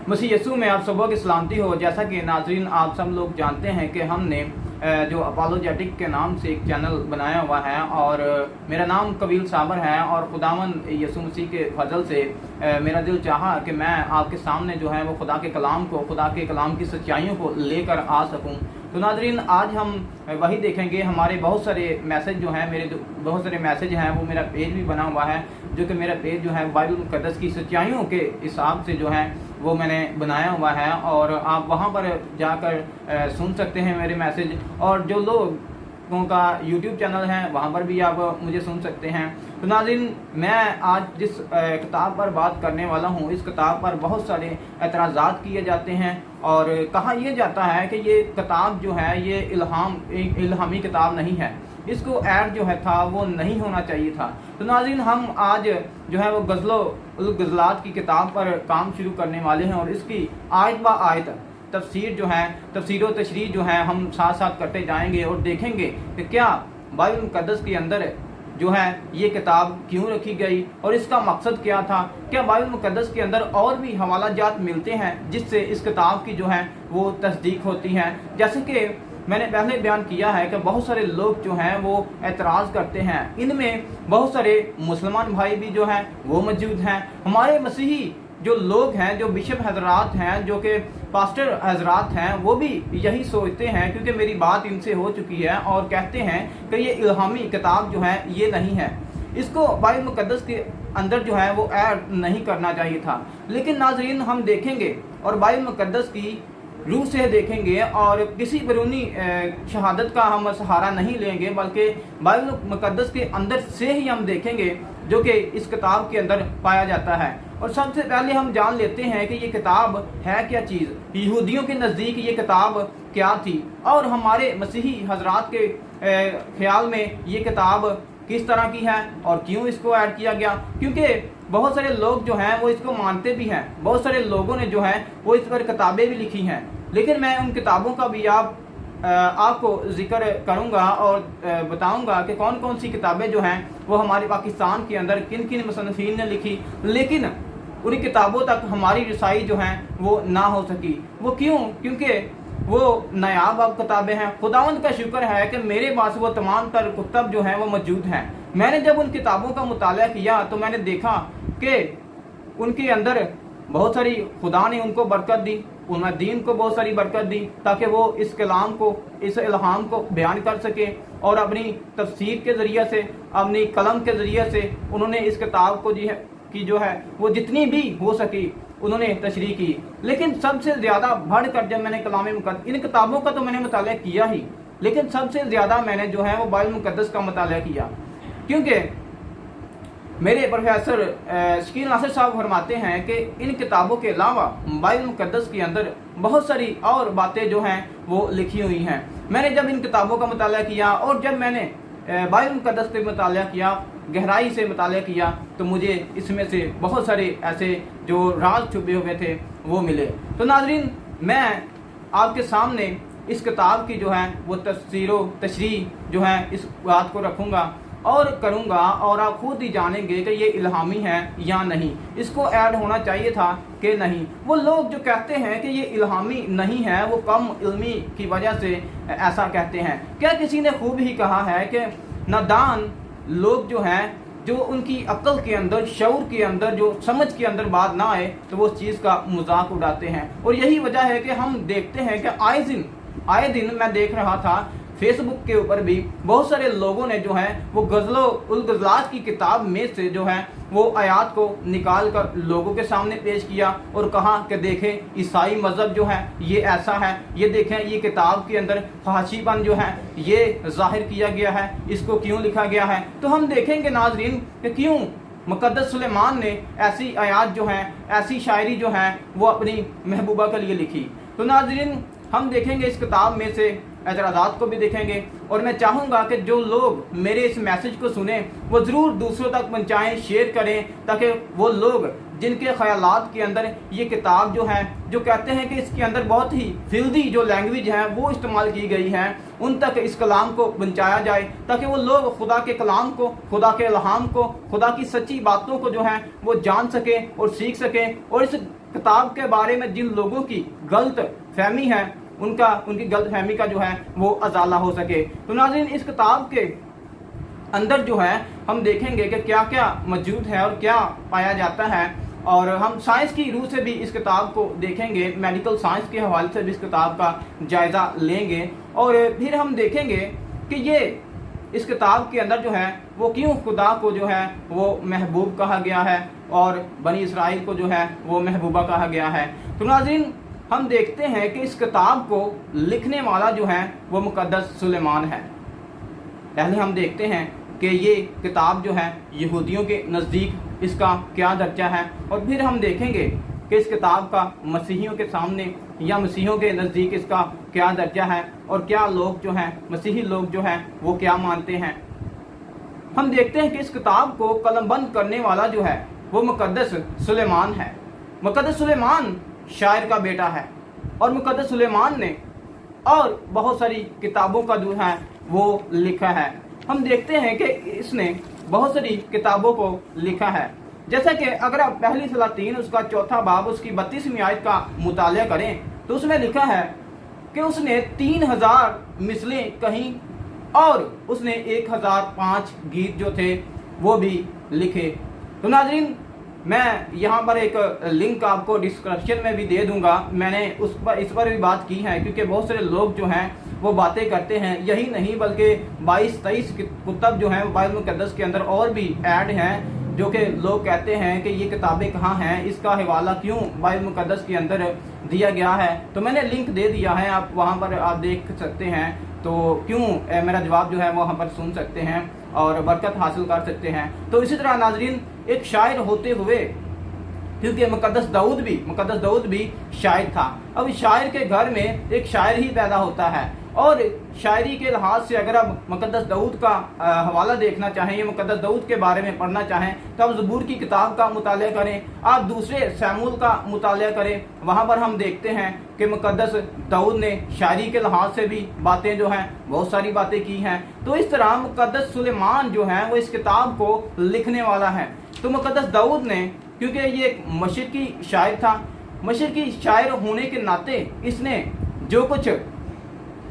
मसीह यीशु में आप सबों की सलामती हो। जैसा कि नाज़रीन आप सब लोग जानते हैं कि हमने जो अपोलोजेटिक के नाम से एक चैनल बनाया हुआ है और मेरा नाम कबील साबर है और खुदावन यीशु मसीह के फजल से मेरा दिल चाहा कि मैं आपके सामने जो है वो खुदा के कलाम की सच्चाइयों को लेकर आ सकूं। तो नाज़रीन आज हम वही देखेंगे। हमारे बहुत सारे मैसेज जो हैं, मेरे बहुत सारे मैसेज हैं, वो मेरा पेज भी बना हुआ है, जो कि मेरा पेज जो है बाइबल मुक़द्दस की सच्चाइयों के हिसाब से जो है वो मैंने बनाया हुआ है और आप वहाँ पर जाकर सुन सकते हैं मेरे मैसेज। और जो लोगों का यूट्यूब चैनल है वहाँ पर भी आप मुझे सुन सकते हैं। तो नाज़रीन मैं आज जिस किताब पर बात करने वाला हूँ, इस किताब पर बहुत सारे एतराज़ात किए जाते हैं और कहा यह जाता है कि ये किताब जो है ये इल्हामी किताब नहीं है, इसको ऐड जो है था वो नहीं होना चाहिए था। तो नाज़रीन हम आज जो है वो गज़लात की किताब पर काम शुरू करने वाले हैं और इसकी आयत ब आयत तफसीर व तशरीह जो है हम साथ साथ करते जाएंगे और देखेंगे कि क्या बाइबल मुक़द्दस के अंदर जो है ये किताब क्यों रखी गई और इसका मकसद क्या था। क्या बाइबल मुक़द्दस के अंदर और भी हवाला जात मिलते हैं जिससे इस किताब की जो है वो तस्दीक होती है। जैसे कि मैंने पहले बयान किया है कि बहुत सारे लोग जो हैं वो एतराज़ करते हैं, इनमें बहुत सारे मुसलमान भाई भी जो हैं वो मौजूद हैं। हमारे मसीही जो लोग हैं, जो बिशप हजरात हैं, जो कि पास्टर हजरात हैं, वो भी यही सोचते हैं, क्योंकि मेरी बात इनसे हो चुकी है और कहते हैं कि ये इल्हामी किताब जो है ये नहीं है, इसको बाइबल मुक़द्दस के अंदर जो है वो ऐड नहीं करना चाहिए था। लेकिन नाज़रीन हम देखेंगे और बाइबल मुक़द्दस की रूह से देखेंगे और किसी बैरूनी शहादत का हम सहारा नहीं लेंगे, बल्कि बाइबल मुक़द्दस के अंदर से ही हम देखेंगे जो कि इस किताब के अंदर पाया जाता है। और सबसे पहले हम जान लेते हैं कि ये किताब है क्या चीज़, यहूदियों के नज़दीक ये किताब क्या थी और हमारे मसीही हजरात के ख्याल में ये किताब किस तरह की है और क्यों इसको ऐड किया गया। क्योंकि बहुत सारे लोग जो हैं वो इसको मानते भी हैं, बहुत सारे लोगों ने जो है वो इस पर किताबें भी लिखी हैं, लेकिन मैं उन किताबों का भी आपको जिक्र करूंगा और बताऊंगा कि कौन कौन सी किताबें जो हैं वो हमारे पाकिस्तान के अंदर किन किन मुसन्निफीन ने लिखी, लेकिन उन किताबों तक हमारी रसाई जो है वो ना हो सकी। वो क्यों? क्योंकि वो नायाब अब किताबें हैं। खुदावंद का शुक्र है कि मेरे पास वो तमाम तर कुतब जो हैं वो मौजूद हैं। मैंने जब उन किताबों का मुताला किया तो मैंने देखा कि उनके अंदर बहुत सारी खुदा ने उनको बरकत दी, उन्हें दीन को बहुत सारी बरकत दी ताकि वो इस कलाम को, इस इल्हाम को बयान कर सके और अपनी तफसीर के ज़रिए से, अपनी कलम के ज़रिए से उन्होंने इस किताब को जो है वो जितनी भी हो सकी उन्होंने तशरीह की। लेकिन सबसे ज़्यादा बढ़कर जब मैंने कलाम मुक़द्दस, इन किताबों का तो मैंने मुताला किया ही, लेकिन सबसे ज़्यादा मैंने जो है वो बाइबल मुक़द्दस का मुताला किया, क्योंकि मेरे प्रोफेसर शकील नासिर साहब फरमाते हैं कि इन किताबों के अलावा बाइबल मुक़द्दस के अंदर बहुत सारी और बातें जो हैं वो लिखी हुई हैं। मैंने जब इन किताबों का मुताला किया और जब मैंने बाइबल मुक़द्दस के मुताला किया, गहराई से मुताला किया, तो मुझे इसमें से बहुत सारे ऐसे जो राज छुपे हुए थे वो मिले। तो नाज़रीन मैं आपके सामने इस किताब की जो है वो तफसीर व तशरीह जो है इस बात को रखूँगा और करूँगा और आप खुद ही जानेंगे कि ये इल्हामी है या नहीं, इसको ऐड होना चाहिए था कि नहीं। वो लोग जो कहते हैं कि ये इल्हामी नहीं है वो कम इल्मी की वजह से ऐसा कहते हैं। क्या किसी ने खूब ही कहा है कि नादान लोग जो हैं, जो उनकी अक्ल के अंदर, शऊर के अंदर, जो समझ के अंदर बात ना आए तो वो उस चीज़ का मजाक उड़ाते हैं। और यही वजह है कि हम देखते हैं कि आए दिन मैं देख रहा था फेसबुक के ऊपर भी बहुत सारे लोगों ने जो है वो गज़लात की किताब में से जो है वो आयात को निकाल कर लोगों के सामने पेश किया और कहा कि देखें ईसाई मज़हब जो है ये ऐसा है, ये देखें ये किताब के अंदर फहाशीपन जो है ये ज़ाहिर किया गया है, इसको क्यों लिखा गया है। तो हम देखेंगे नाज़रीन कि क्यों मुक़द्दस सुलेमान ने ऐसी आयात जो हैं, ऐसी शायरी जो है वो अपनी महबूबा के लिए लिखी। तो नाज़रीन हम देखेंगे इस किताब में से एतराज़ात को भी देखेंगे और मैं चाहूँगा कि जो लोग मेरे इस मैसेज को सुने वो ज़रूर दूसरों तक पहुँचाएँ, शेयर करें, ताकि वो लोग जिनके ख्यालात के अंदर ये किताब जो है, जो कहते हैं कि इसके अंदर बहुत ही फिल्दी जो लैंग्वेज है वो इस्तेमाल की गई है, उन तक इस कलाम को पहुँचाया जाए ताकि वो लोग खुदा के कलाम को, खुदा के इल्हाम को, खुदा की सच्ची बातों को जो है वो जान सकें और सीख सकें और इस किताब के बारे में जिन लोगों की गलत फहमी है उनकी गलत फहमी का जो है वो अजाला हो सके। तो नाज़रीन, इस किताब के अंदर जो है हम देखेंगे कि क्या क्या मौजूद है और क्या पाया जाता है, और हम साइंस की रूह से भी इस किताब को देखेंगे, मेडिकल साइंस के हवाले से भी इस किताब का जायज़ा लेंगे, और फिर हम देखेंगे कि ये इस किताब के अंदर जो है वो क्यों खुदा को जो है वो महबूब कहा गया है और बनी इसराइल को जो है वो महबूबा कहा गया है। तो नाज़रीन, हम देखते हैं कि इस किताब को लिखने वाला जो है वो मुकद्दस सुलेमान है। पहले हम देखते हैं कि ये किताब जो है यहूदियों के नज़दीक इसका क्या दर्जा है, और फिर हम देखेंगे कि इस किताब का मसीहियों के सामने या मसीहियों के नज़दीक इसका क्या दर्जा है, और क्या लोग जो हैं मसीही लोग जो हैं वो क्या मानते हैं। हम देखते हैं कि इस किताब को कलमबंद करने वाला जो है वो मुकद्दस सुलेमान है। मुकद्दस सुलेमान शायर का बेटा है, और मुकद्दस सुलेमान ने और बहुत सारी किताबों का जो है वो लिखा है। हम देखते हैं कि इसने बहुत सारी किताबों को लिखा है, जैसा कि अगर आप पहली सलातीन उसका 4 बाब उसकी 32वीं आयत का मुताला करें तो उसमें लिखा है कि उसने 3000 मिसलें कहीं, और उसने 1005 गीत जो थे वो भी लिखे। तो नाज़रीन, मैं यहाँ पर एक लिंक आपको डिस्क्रिप्शन में भी दे दूंगा। मैंने इस पर भी बात की है, क्योंकि बहुत सारे लोग जो हैं वो बातें करते हैं। यही नहीं बल्कि 22-23 कुतब जो हैं बाइबल मुकद्दस के अंदर और भी ऐड हैं, जो कि लोग कहते हैं कि ये किताबें कहाँ हैं, इसका हवाला क्यों बाइबल मुकद्दस के अंदर दिया गया है। तो मैंने लिंक दे दिया है, आप वहाँ पर आप देख सकते हैं। तो क्यों मेरा जवाब जो है वो वहाँ पर सुन सकते हैं और बरकत हासिल कर सकते हैं। तो इसी तरह नाज़रीन, एक शायर होते हुए, क्योंकि मुकद्दस दाऊद भी शायर था, अब शायर के घर में एक शायर ही पैदा होता है, और शायरी के लिहाज से अगर आप मुकद्दस दाऊद का हवाला देखना चाहें या मुकद्दस दाऊद के बारे में पढ़ना चाहें तो आप ज़बूर की किताब का मुताला करें, आप दूसरे सैमुअल का मुताला करें। वहाँ पर हम देखते हैं कि मुकद्दस दाऊद ने शायरी के लिहाज से भी बातें जो हैं बहुत सारी बातें की हैं। तो इस तरह मुकद्दस सुलेमान जो है वो इस किताब को लिखने वाला है। तो मुकद्दस दाऊद ने, क्योंकि ये एक मशरिकी शायर था, मशरिकी शायर होने के नाते इसने जो कुछ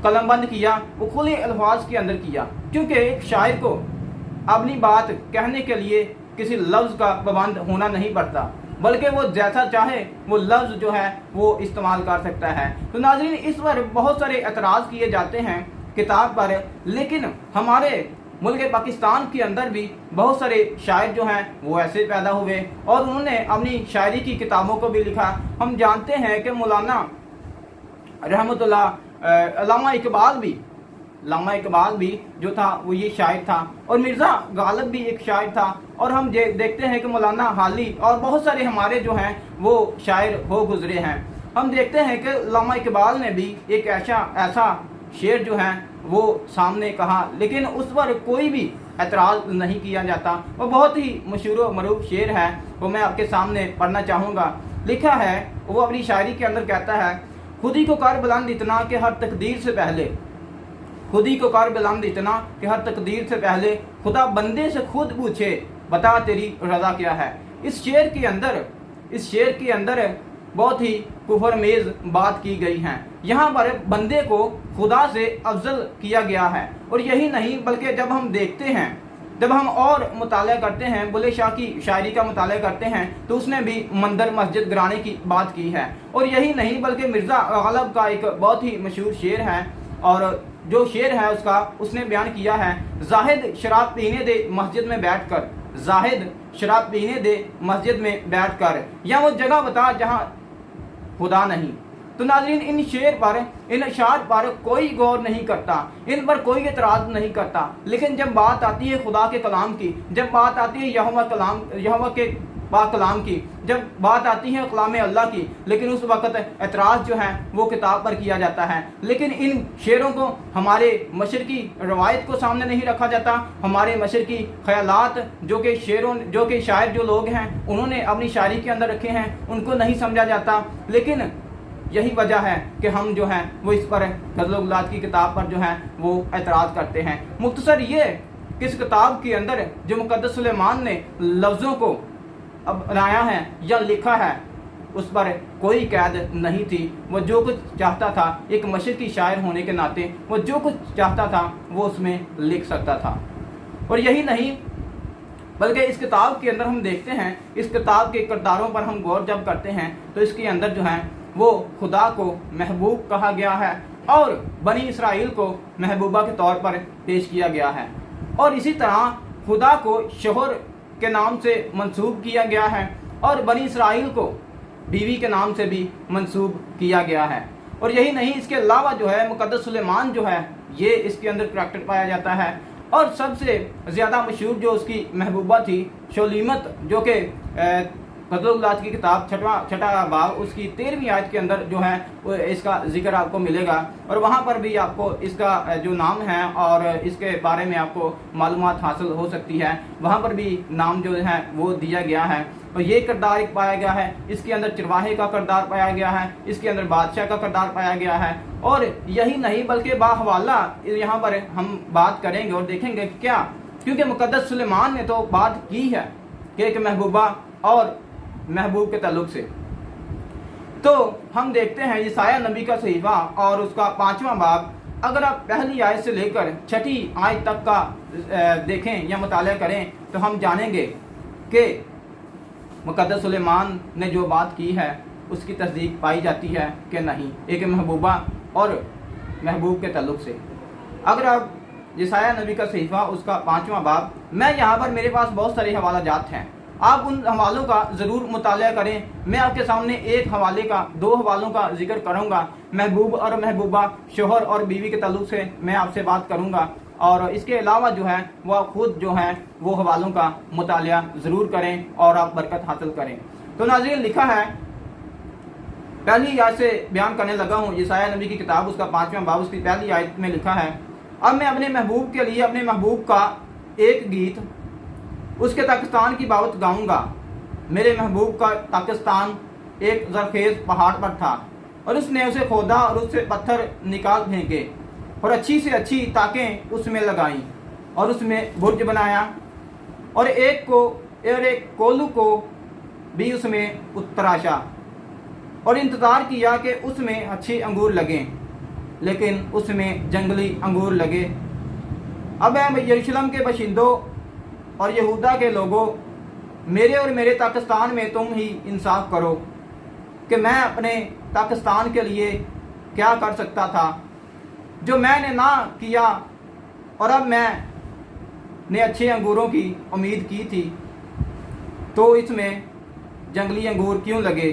कलमबंद किया वो खुले अल्फाज के अंदर किया, क्योंकि एक शायर को अपनी बात कहने के लिए किसी लफ्ज़ का पाबंद होना नहीं पड़ता, बल्कि वो जैसा चाहे वो लफ्ज़ जो है वो इस्तेमाल कर सकता है। तो नाज़रीन, इस पर बहुत सारे एतराज़ किए जाते हैं किताब पर, लेकिन हमारे मुल्क पाकिस्तान के अंदर भी बहुत सारे शायर जो हैं वो ऐसे पैदा हुए और उन्होंने अपनी शायरी की किताबों को भी लिखा। हम जानते हैं कि मौलाना रहमतुल्लाह अल्लामा इकबाल भी जो था वो ये शायर था, और मिर्ज़ा गालिब भी एक शायर था, और हम देखते हैं कि मौलाना हाली और बहुत सारे हमारे जो हैं वो शायर हो गुजरे हैं। हम देखते हैं कि अल्लामा इकबाल ने भी एक ऐसा शेर जो है वो सामने कहा, लेकिन उस पर कोई भी एतराज़ नहीं किया जाता। वो बहुत ही मशहूर मरूफ शेर है, वो मैं आपके सामने पढ़ना चाहूँगा। लिखा है, वो अपनी शायरी के अंदर कहता है, खुदी को कर बुलंद इतना कि हर तकदीर से पहले, खुदी को कर बुलंद इतना कि हर तकदीर से पहले खुदा बंदे से खुद पूछे बता तेरी रज़ा क्या है। इस शेर के अंदर बहुत ही कुफरमेज़ बात की गई है। यहाँ पर बंदे को खुदा से अफजल किया गया है, और यही नहीं बल्कि जब हम देखते हैं, जब हम और मुताला करते हैं, बुल्ले शाह की शायरी का मुताला करते हैं तो उसने भी मंदिर मस्जिद गिराने की बात की है। और यही नहीं बल्कि मिर्ज़ा गालिब का एक बहुत ही मशहूर शेर है, और जो शेर है उसने बयान किया है, जाहिद शराब पीने दे मस्जिद में बैठकर, जाहिद शराब पीने दे मस्जिद में बैठकर, या वो जगह बता जहाँ खुदा नहीं। तो नाज़रीन, इन शेर पर, इन अशार पर कोई गौर नहीं करता, इन पर कोई एतराज़ नहीं करता, लेकिन जब बात आती है खुदा के कलाम की, जब बात आती है यहोवा के पाक कलाम की, जब बात आती है कलाम अल्लाह की, लेकिन उस वक़्त एतराज़ जो है वो किताब पर किया जाता है। लेकिन इन शेरों को हमारे मशरकी रवायत को सामने नहीं रखा जाता, हमारे मशरकी ख्यालात जो कि शायर जो लोग हैं उन्होंने अपनी शायरी के अंदर रखे हैं, उनको नहीं समझा जाता। लेकिन यही वजह है कि हम जो है वो इस पर गज़ल-ओ-गुलात की किताब पर जो है वो एतराज़ करते हैं। मुख्तसर ये कि इस किताब के अंदर जो मुकद्दस सुलेमान ने लफ्ज़ों को अब बनाया है या लिखा है, उस पर कोई कैद नहीं थी। वो जो कुछ चाहता था, एक मशरकी शायर होने के नाते वो जो कुछ चाहता था वो उसमें लिख सकता था। और यही नहीं बल्कि इस किताब के अंदर हम देखते हैं, इस किताब के किरदारों पर हम गौर जब करते हैं तो इसके अंदर जो है वो खुदा को महबूब कहा गया है और बनी इसराइल को महबूबा के तौर पर पेश किया गया है। और इसी तरह खुदा को शोहर के नाम से मंसूब किया गया है और बनी इसराइल को बीवी के नाम से भी मंसूब किया गया है। और यही नहीं, इसके अलावा जो है मुकद्दस सुलेमान जो है ये इसके अंदर करैक्टर पाया जाता है। और सबसे ज़्यादा मशहूर जो उसकी महबूबा थी शोलीमत, जो कि फजलुल्लाह की किताब छठा बाब उसकी 13वीं आयत के अंदर जो है वो इसका जिक्र आपको मिलेगा। और वहाँ पर भी आपको इसका जो नाम है और इसके बारे में आपको मालूमात हासिल हो सकती है, वहाँ पर भी नाम जो है वो दिया गया है। और ये किरदार एक पाया गया है, इसके अंदर चरवाहे का किरदार पाया गया है, इसके अंदर बादशाह का किरदार पाया गया है। और यही नहीं बल्कि बाहवाला यहाँ पर हम बात करेंगे और देखेंगे क्या, क्योंकि मुकद्दस सुलेमान ने तो बात की है कि एक महबूबा और महबूब के ताल्लुक से। तो हम देखते हैं यसाया नबी का सहीफा और उसका 5वां बाब, अगर आप पहली आयत से लेकर 6ठी आयत तक का देखें या मुताला करें तो हम जानेंगे कि मुकद्दस सुलेमान ने जो बात की है उसकी तस्दीक पाई जाती है कि नहीं, एक महबूबा और महबूब के ताल्लुक से। अगर आप यसाया नबी का सहीफा उसका 5वां बाब, मैं यहाँ पर मेरे पास बहुत सारे हवाला जात हैं, आप उन हवालों का ज़रूर मुताला करें। मैं आपके सामने एक हवाले का 2 हवालों का जिक्र करूँगा, महबूब और महबूबा, शोहर और बीवी के ताल्लुक से मैं आपसे बात करूँगा। और इसके अलावा जो है वो आप खुद जो है वो हवालों का मुताला ज़रूर करें और आप बरकत हासिल करें। तो नाज़रीन, लिखा है, पहली आयत से बयान करने लगा हूँ, यसाया नबी की किताब उसका 5वां बाब उसकी पहली आयत में लिखा है, अब मैं अपने महबूब के लिए अपने महबूब का एक गीत उसके ताकिस्तान की बाबत गाऊंगा। मेरे महबूब का ताकिस्तान एक ज़रखेज़ पहाड़ पर था और उसने उसे खोदा और उससे पत्थर निकाल फेंके और अच्छी से अच्छी ताकें उसमें लगाईं और उसमें बुर्ज बनाया और एक कोलू को भी उसमें तराशा और इंतज़ार किया कि उसमें अच्छे अंगूर लगें, लेकिन उसमें जंगली अंगूर लगे। अब यरूशलेम के बशिंदों और यहूदा के लोगों, मेरे और मेरे पाकिस्तान में तुम ही इंसाफ करो कि मैं अपने पाकिस्तान के लिए क्या कर सकता था जो मैंने ना किया, और अब मैंने अच्छे अंगूरों की उम्मीद की थी तो इसमें जंगली अंगूर क्यों लगे।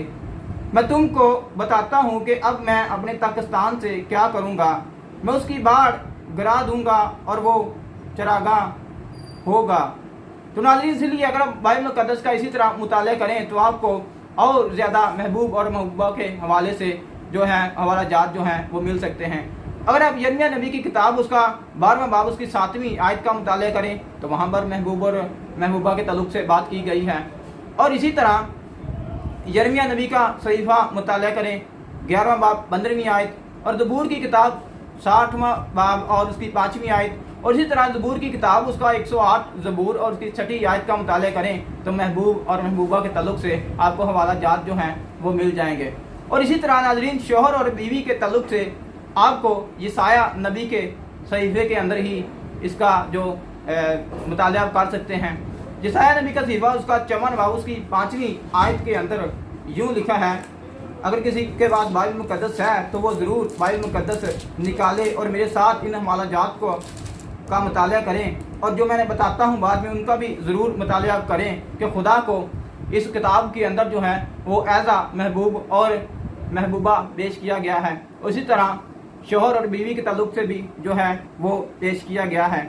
मैं तुमको बताता हूँ कि अब मैं अपने पाकिस्तान से क्या करूँगा, मैं उसकी बाढ़ गिरा दूँगा और वो चरागाह होगा। तो नाज़रीन, इसलिए अगर आप बाइबल मुक़द्दस का इसी तरह मुताला करें तो आपको और ज़्यादा महबूब और महबूबा के हवाले से जो है हवाला जात जो हैं वो मिल सकते हैं। अगर आप यिर्मयाह नबी की किताब उसका 12वां बाब उसकी 7वीं आयत का मुताला करें तो वहाँ पर महबूब और महबूबा के ताल्लुक से बात की गई है। और इसी तरह यिर्मयाह नबी का सहीफा मुताला करें 11वां बाब 15वीं आयत और ज़बूर की किताब 60वां बाब और उसकी 5वीं आयत, और इसी तरह ज़बूर की किताब उसका 108 ज़बूर और उसकी 6ठी आयत का मुताला करें तो महबूब और महबूबा के ताल्लुक से आपको हवाला जात जो हैं वो मिल जाएंगे। और इसी तरह नाज़रीन, शोहर और बीवी के ताल्लुक से आपको यसाया नबी के सहीफे के अंदर ही इसका जो मुताला कर सकते हैं। यसाया नबी का सहीफा उसका 54वां बाब उसकी 5वीं आयत के अंदर यूँ लिखा है, अगर किसी के पास बाइबल मुक़द्दस है तो वो ज़रूर बाइबल मुक़द्दस निकाले और मेरे साथ इन हवाला जात को का मुताला करें, और जो मैंने बताता हूँ बाद में उनका भी ज़रूर मुताला करें कि खुदा को इस किताब के अंदर जो है वो ऐज़ा महबूब और महबूबा पेश किया गया है। उसी तरह शोहर और बीवी के ताल्लुक से भी जो है वो पेश किया गया है।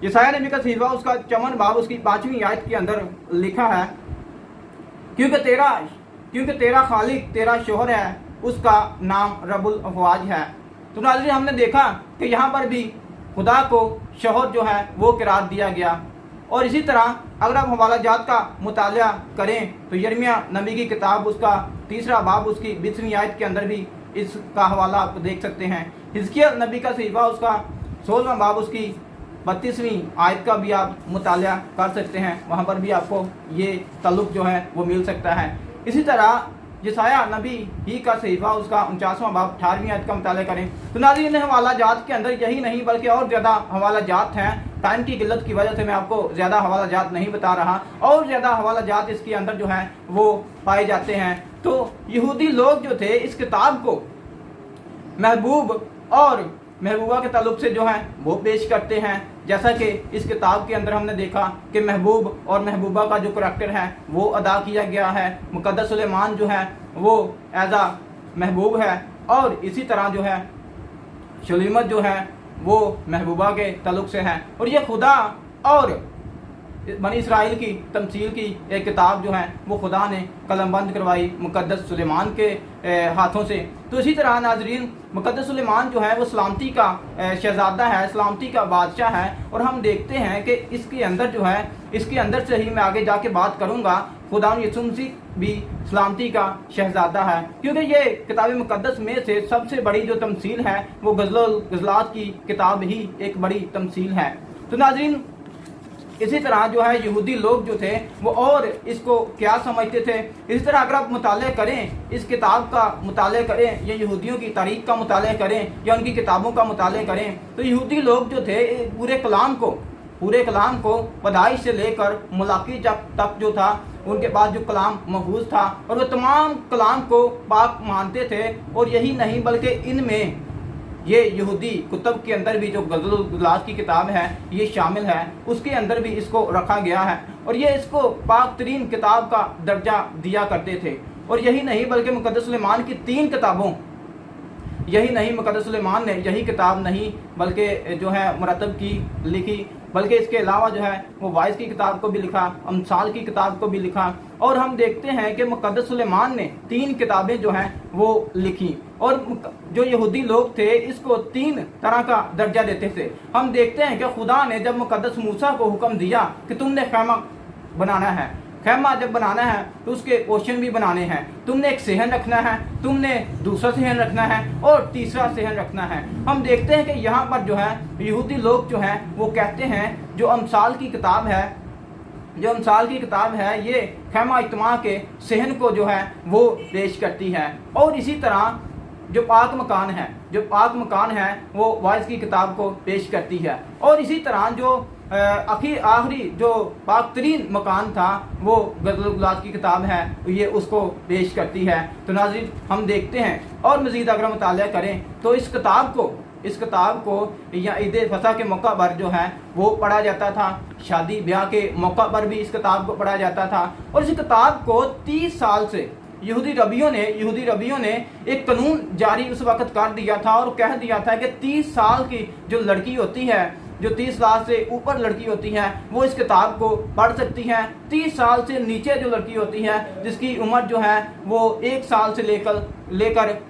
यसाया नबी का सहीफा उसका 54वां बाब उसकी 5वीं आयत के अंदर लिखा है, क्योंकि तेरा खालिक तेरा शोहर है, उसका नाम रब्बुल अफ़वाज है। तो नाज़रीन, हमने देखा कि यहाँ पर भी खुदा को शोहर जो है वो करार दिया गया। और इसी तरह अगर आप हवाला जात का मुताला करें तो यिर्मयाह नबी की किताब उसका 3रा बाब उसकी 20वीं आयत के अंदर भी इसका हवाला आप देख सकते हैं। हिजकिय्याह नबी का सहीफा उसका 16वां बाब उसकी 32वीं आयत का भी आप मुताला कर सकते हैं, वहाँ पर भी आपको ये ताल्लुक जो है वो मिल सकता है। इसी तरह यशायाह नबी ही का सहीफा उसका 49वां बाब 18वीं आयत का मुताला करें। तो नाज़रीन, हवाला जात के अंदर यही नहीं बल्कि और ज़्यादा हवाला जात हैं। टाइम की किल्लत की वजह से मैं आपको ज़्यादा हवाला जात नहीं बता रहा, और ज़्यादा हवाला जात इसके अंदर जो हैं वो पाए जाते हैं। तो यहूदी लोग जो थे इस किताब को महबूब और महबूबा के ताल्लुक से जो है वो पेश करते हैं, जैसा कि इस किताब के अंदर हमने देखा कि महबूब और महबूबा का जो करैक्टर है वो अदा किया गया है। मुक़द्दस सुलेमान जो है वो एज आ महबूब है, और इसी तरह जो है शलीमत जो है वो महबूबा के ताल्लुक से है। और ये खुदा और बनी इसराइल की तमसील की एक किताब जो है वो खुदा ने कलमबंद करवाई मुक़द्दस सुलेमान के हाथों से। तो इसी तरह नाजरीन, मुक़द्दस सुलेमान जो है वो सलामती का शहजादा है, सलामती का बादशाह है। और हम देखते हैं कि इसके अंदर जो है, इसके अंदर से ही मैं आगे जाके बात करूँगा, खुदा यीशु मसीह भी सलामती का शहजादा है, क्योंकि ये किताब मुक़द्दस में से सबसे बड़ी जो तमसील है वो गज़लात की किताब ही एक बड़ी तमसील है। तो नाजरीन, इसी तरह जो है यहूदी लोग जो थे वो और इसको क्या समझते थे, इसी तरह अगर आप मुताले करें, इस किताब का मुताले करें या यहूदियों की तारीख का मुताले करें या उनकी किताबों का मुताले करें, तो यहूदी लोग जो थे पूरे कलाम को पैदाइश से लेकर मुलाकी तक जो था उनके पास जो कलाम महफूज था, और वो तमाम कलाम को पाक मानते थे। और यही नहीं बल्कि इनमें ये यहूदी कुतुब के अंदर भी जो गज़लात की किताब है ये शामिल है, उसके अंदर भी इसको रखा गया है, और ये इसको पाक तरीन किताब का दर्जा दिया करते थे। और यही नहीं बल्कि मुक़द्दस सुलेमान की 3 किताबों, यही नहीं मुक़द्दस सुलेमान ने यही किताब नहीं बल्कि जो है मुरतब की लिखी, बल्कि इसके अलावा जो है वो वाइस की किताब को भी लिखा, अमसाल की किताब को भी लिखा। और हम देखते हैं कि मुक़द्दस सुलेमान ने 3 किताबें जो हैं वो लिखी, और जो यहूदी लोग थे इसको 3 तरह का दर्जा देते थे। हम देखते हैं कि खुदा ने जब मुक़द्दस मूसा को हुक्म दिया कि तुमने खैमा बनाना है, खैमा जब बनाना है तो उसके पोर्शन भी बनाने हैं, तुमने एक सहन रखना है, तुमने दूसरा सहन रखना है और तीसरा सहन रखना है। हम देखते हैं कि यहाँ पर जो है यहूदी लोग जो हैं वो कहते हैं जो अमसाल की किताब है ये खैमा इज्तिमा के सहन को जो है वो पेश करती है। और इसी तरह जो पाक मकान है वो वाइस की किताब को पेश करती है। और इसी तरह जो आखिरी जो पाक तरीन मकान था वो गज़लात की किताब है ये उसको पेश करती है। तो नाज़रीन, हम देखते हैं और मज़ीद अगर मुताला करें तो इस किताब को या ईद फसह के मौका पर जो है वो पढ़ा जाता था, शादी ब्याह के मौका पर भी इस किताब को पढ़ा जाता था। और इस किताब को 30 साल से यहूदी रबियों ने एक कानून जारी उस वक्त कर दिया था और कह दिया था कि 30 साल की जो लड़की होती है, जो 30 साल से ऊपर लड़की होती है वो इस किताब को पढ़ सकती है। 30 साल से नीचे जो लड़की होती है जिसकी उम्र जो है वो 1 साल से लेकर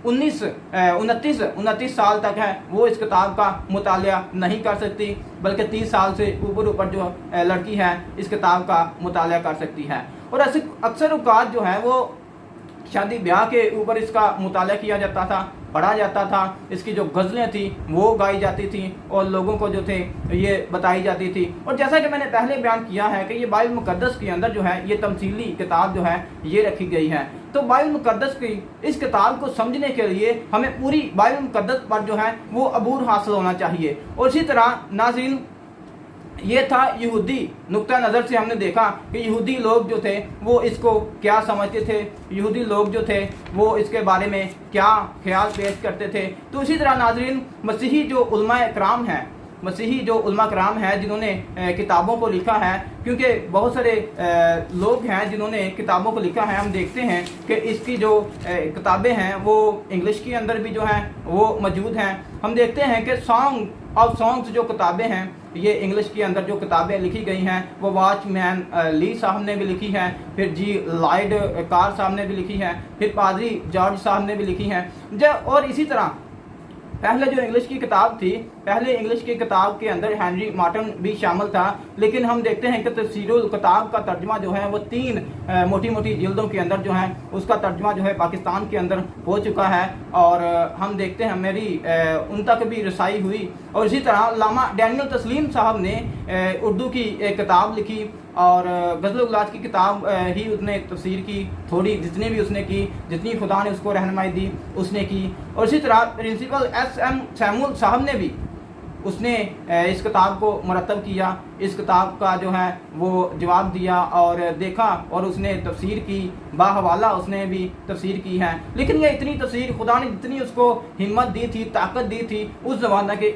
29 साल तक है वो इस किताब का मुताला नहीं कर सकती, बल्कि 30 साल से ऊपर जो लड़की है इस किताब का मुताला कर सकती है। और अक्सर औकात जो है वो शादी ब्याह के ऊपर इसका मुताला किया जाता था, पढ़ा जाता था, इसकी जो गज़लें थी वो गाई जाती थी और लोगों को जो थे ये बताई जाती थी। और जैसा कि मैंने पहले बयान किया है कि ये बाइबल मुक़द्दस के अंदर जो है ये तमसीली किताब जो है ये रखी गई है। तो बाइबल मुक़द्दस की इस किताब को समझने के लिए हमें पूरी बाइबल मुक़द्दस पर जो है वो अबूर हासिल होना चाहिए। और इसी तरह नाज़रीन, ये था यहूदी नुक्ता नज़र से हमने देखा कि यहूदी लोग जो थे वो इसको क्या समझते थे, यहूदी लोग जो थे वो इसके बारे में क्या ख्याल पेश करते थे। तो इसी तरह नाज़रीन, मसीही जो उलमा कराम हैं जिन्होंने किताबों को लिखा है, क्योंकि बहुत सारे लोग हैं जिन्होंने किताबों को लिखा है। हम देखते हैं कि इसकी जो किताबें हैं वो इंग्लिश के अंदर भी जो हैं वो मौजूद हैं। हम देखते हैं कि सॉन्ग ऑफ सॉन्ग्स जो किताबें हैं ये इंग्लिश के अंदर जो किताबें लिखी गई हैं वो वॉचमैन ली साहब ने भी लिखी हैं, फिर जी लॉयड कार साहब ने भी लिखी है, फिर पादरी जॉर्ज साहब ने भी लिखी हैं। और इसी तरह पहले जो इंग्लिश की किताब थी पहले इंग्लिश की किताब के अंदर हेनरी मार्टन भी शामिल था, लेकिन हम देखते हैं कि तफसीरुल किताब का तर्जमा जो है वो 3 मोटी मोटी जिल्दों के अंदर जो है उसका तर्जमा जो है पाकिस्तान के अंदर हो चुका है, और हम देखते हैं मेरी उन तक भी रसाई हुई। और इसी तरह लामा डैनियल तस्लीम साहब ने उर्दू की एक किताब लिखी, और गज़ल गुलाज की किताब ही उसने तफसीर की, थोड़ी जितनी भी उसने की, जितनी खुदा ने उसको रहनुमाई दी उसने की। और इसी तरह प्रिंसिपल एस.एम. सैमुअल साहब ने भी उसने इस किताब को मुरतब किया, इस किताब का जो है वो जवाब दिया और देखा, और उसने तफसीर की, बाहवाला उसने भी तफसीर की है। लेकिन ये इतनी तफसीर खुदा ने जितनी उसको हिम्मत दी थी, ताकत दी थी, उस ज़माने के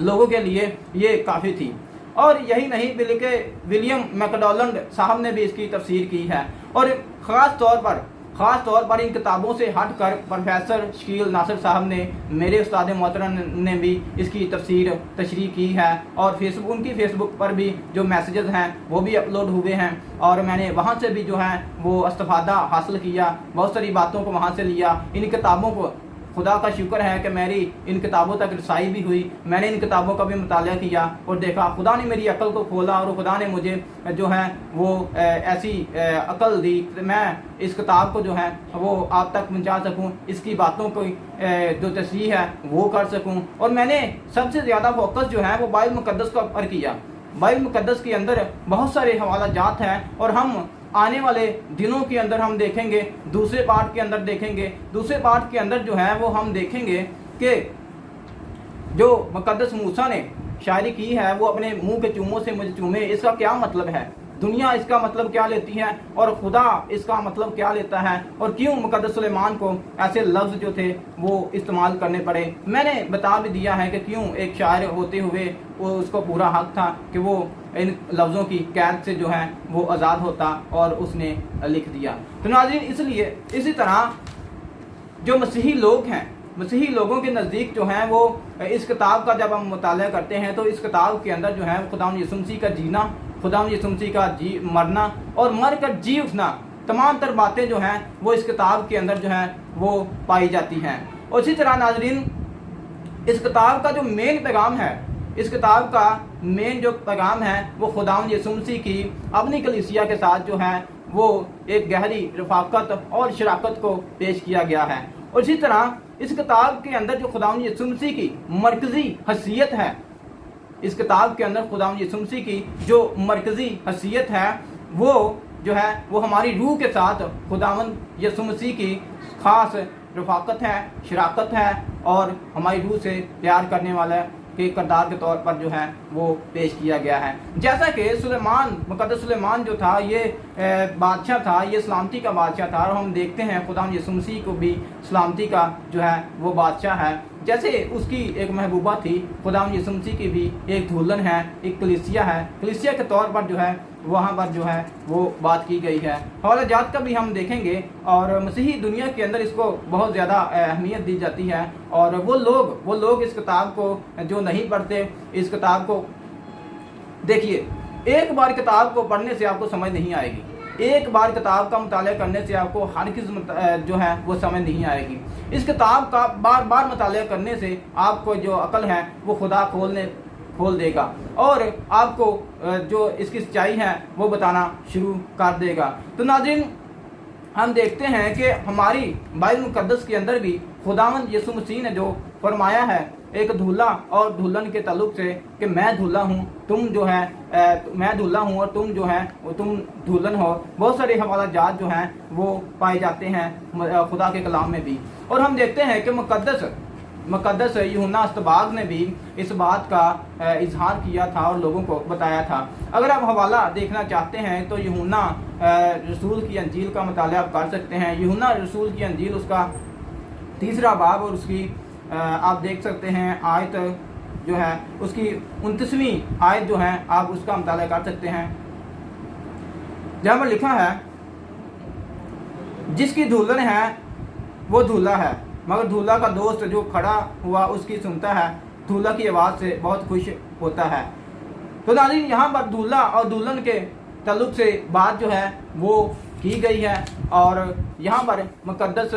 लोगों के लिए ये काफ़ी थी। और यही नहीं बल्कि विलियम मैकडॉनल्ड साहब ने भी इसकी तफसीर की है। और ख़ास तौर पर इन किताबों से हटकर प्रोफेसर शकील नासिर साहब ने, मेरे उस्ताद मोहतरम ने भी इसकी तफसीर तशरीह की है, और उनकी फेसबुक पर भी जो मैसेजेस हैं वो भी अपलोड हुए हैं, और मैंने वहाँ से भी जो है वो इस्तिफादा हासिल किया, बहुत सारी बातों को वहाँ से लिया। इन किताबों को खुदा का शुक्र है कि मेरी इन किताबों तक रसाई भी हुई, मैंने इन किताबों का भी मुताला किया और देखा, खुदा ने मेरी अक्ल को खोला, और खुदा ने मुझे जो है वो ऐसी अक्ल दी कि मैं इस किताब को जो है वो आप तक पहुंचा सकूं, इसकी बातों को जो तशरीह है वो कर सकूं। और मैंने सबसे ज़्यादा फोकस जो है वो बाइबल मुकद्दस का पर किया। बाइबल मुकद्दस के अंदर बहुत सारे हवाला जात हैं, और हम आने वाले दिनों के अंदर हम देखेंगे, दूसरे पार्ट के अंदर जो है वो हम देखेंगे कि जो मुकद्दस मूसा ने शायरी की है वो अपने मुंह के चूमों से मुझे चूमे, इसका क्या मतलब है, दुनिया इसका मतलब क्या लेती है और खुदा इसका मतलब क्या लेता है, और क्यों मुकद्दस सुलेमान को ऐसे लफ्ज़ जो थे वो इस्तेमाल करने पड़े। मैंने बता भी दिया है कि क्यों एक शायर होते हुए वो उसको पूरा हक था कि वो इन लफ्ज़ों की कैद से जो है वो आज़ाद होता, और उसने लिख दिया। तो नाज़रीन, इसलिए इसी तरह जो मसीही लोग हैं, मसीही लोगों के नज़दीक जो हैं वो इस किताब का जब हम मुताला करते हैं तो इस किताब के अंदर जो है खुदावंद यीशु मसीह का जीना, खुदावंद यीशु मसीह का मरना और मर कर जी उठना, तमाम तर बातें जो हैं वो इस किताब के अंदर जो है वो पाई जाती हैं। और इसी तरह नाज़रीन, इस किताब का जो मेन पैगाम है, इस किताब का मेन जो पैगाम है वो खुदावंद यीशु मसीह की अपनी कलीसिया के साथ जो है वो एक गहरी रफाकत और शराकत को पेश किया गया है। और इसी तरह इस किताब के अंदर जो खुदावंद यीशु मसीह की मरकज़ी हसीयत है, इस किताब के अंदर खुदावंद यीशु मसीह की जो मरकज़ी हसीयत है वो जो है वो हमारी रूह के साथ खुदावंद यीशु मसीह की ख़ास रफाकत है, शराकत है, और हमारी रूह से प्यार करने वाला के किरदार के तौर पर जो है वो पेश किया गया है। जैसा कि सुलेमान, मुकद्दस सुलेमान जो था ये बादशाह था, ये सलामती का बादशाह था, और हम देखते हैं खुदावंद यीशु मसीह को भी सलामती का जो है वो बादशाह है। जैसे उसकी एक महबूबा थी, खुदावंद यीशु मसीह की भी एक दुल्हन है, एक कलीसिया है, कलीसिया के तौर पर जो है वहाँ पर जो है वो बात की गई है। हवाला जात का भी हम देखेंगे, और मसीही दुनिया के अंदर इसको बहुत ज़्यादा अहमियत दी जाती है। और वो लोग इस किताब को जो नहीं पढ़ते, इस किताब को देखिए, एक बार किताब को पढ़ने से आपको समझ नहीं आएगी, एक बार किताब का मुताला करने से आपको हर किस्म जो है वो समझ नहीं आएगी। इस किताब का बार बार मुताला करने से आपको जो अकल है वो खुदा खोल देगा, और आपको जो इसकी सच्चाई है वो बताना शुरू कर देगा। तो नाज़रीन, हम देखते हैं कि हमारी बाइबल मुकद्दस के अंदर भी खुदावंद यीशु मसीह ने जो फरमाया है एक दूल्हा और दुल्हन के ताल्लुक से कि मैं दूल्हा हूँ, तुम जो है मैं दूल्हा हूँ और तुम जो है तुम दुल्हन हो, बहुत सारे हवाला जात जो हैं वो पाए जाते हैं खुदा के कलाम में भी। और हम देखते हैं कि मुकद्दस यूहन्ना अस्तबाग ने भी इस बात का इजहार किया था और लोगों को बताया था। अगर आप हवाला देखना चाहते हैं तो यूहन्ना रसूल की अंजील का मुताला आप कर सकते हैं। यूहन्ना रसूल की अंजील उसका 3 बाब और उसकी आप देख सकते हैं आयत जो है उसकी 29वीं आयत जो है आप उसका मुताला कर सकते हैं, जहाँ पर लिखा है जिसकी दुल्हन है वो दूल्हा है, मगर दूल्हा का दोस्त जो खड़ा हुआ उसकी सुनता है, दूल्हा की आवाज़ से बहुत खुश होता है। तो नाज़रीन, यहाँ पर दूल्हा और दुल्हन के ताल्लुक से बात जो है वो की गई है, और यहाँ पर मुकद्दस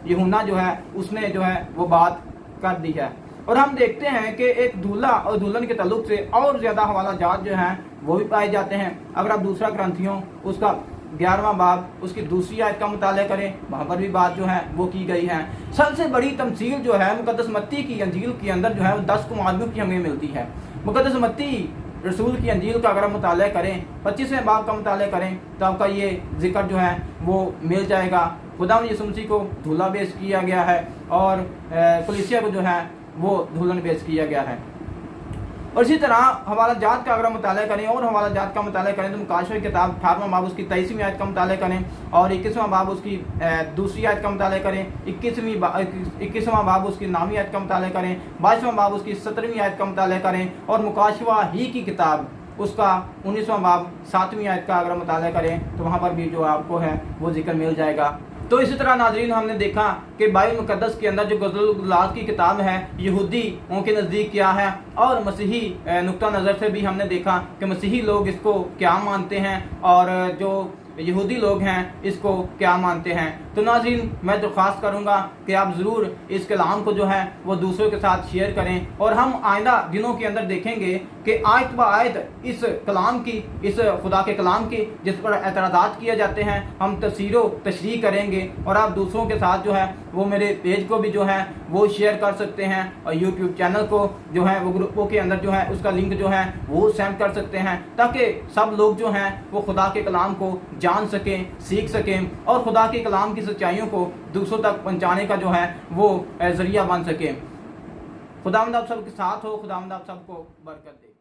यूहन्ना जो है उसने जो है वो बात कर दी है। اور ہم دیکھتے ہیں کہ ایک دولہا اور دلہن کے تعلق سے اور زیادہ حوالہ جات جو ہیں وہ بھی پائے جاتے ہیں۔ اگر آپ دوسرا گرنتھیوں اس کا 11واں باب اس کی دوسری آیت کا مطالعہ کریں، وہاں پر بھی بات جو ہے وہ کی گئی ہے۔ سب سے بڑی تمثیل جو ہے مقدس متی کی انجیل کے اندر جو ہے وہ 10 کمالیوں کی ہمیں ملتی ہے۔ مقدس متی رسول کی انجیل کا اگر ہم مطالعہ کریں، 25ویں باب کا مطالعہ کریں تو آپ کا یہ ذکر جو ہے وہ مل جائے گا۔ خداوند یسوع مسیح کو دولہا پیش کیا گیا ہے اور کلیسیا کو جو ہے وہ دلہن پیش کیا گیا ہے۔ اور اسی طرح حوالہ جات کا اگر ہم مطالعہ کریں اور حوالہ جات کا مطالعہ کریں تو مکاشفہ کی کتاب 18واں باب اس کی 23ویں آیت کا مطالعہ کریں اور 21واں باب اس کی دوسری آیت کا مطالعہ کریں، 21واں باب اس کی 9ویں آیت کا مطالعہ کریں، 22واں باب اس کی 17ویں آیت کا مطالعہ کریں اور مکاشفہ ہی کی کتاب اس کا 19واں باب 7ویں آیت کا اگر مطالعہ کریں تو وہاں پر بھی جو آپ کو ہے وہ ذکر مل جائے گا۔ تو اسی طرح ناظرین ہم نے دیکھا کہ بائبل مقدس کے اندر جو غزل الغلات کی کتاب ہے یہودیوں کے نزدیک کیا ہے اور مسیحی نقطہ نظر سے بھی ہم نے دیکھا کہ مسیحی لوگ اس کو کیا مانتے ہیں اور جو یہودی لوگ ہیں اس کو کیا مانتے ہیں۔ تو ناظرین میں درخواست کروں گا کہ آپ ضرور اس کلام کو جو ہے وہ دوسروں کے ساتھ شیئر کریں اور ہم آئندہ دنوں کے اندر دیکھیں گے کہ آیت با آیت اس کلام کی، اس خدا کے کلام کی جس پر اعتراضات کیے جاتے ہیں ہم تفسیر و تشریح کریں گے اور آپ دوسروں کے ساتھ جو ہے وہ میرے پیج کو بھی جو ہے وہ شیئر کر سکتے ہیں اور یوٹیوب چینل کو جو ہے وہ گروپوں کے اندر جو ہے اس کا لنک جو ہے وہ سینڈ کر سکتے ہیں تاکہ سب لوگ جو ہیں وہ خدا کے کلام کو جان سکیں، سیکھ سکیں اور خدا کے کلام کی سچائیوں کو دوسروں تک پہنچانے کا جو ہے وہ ذریعہ بن سکیں۔ خداوند آپ سب کے ساتھ ہو، خداوند آپ سب کو برکت دے۔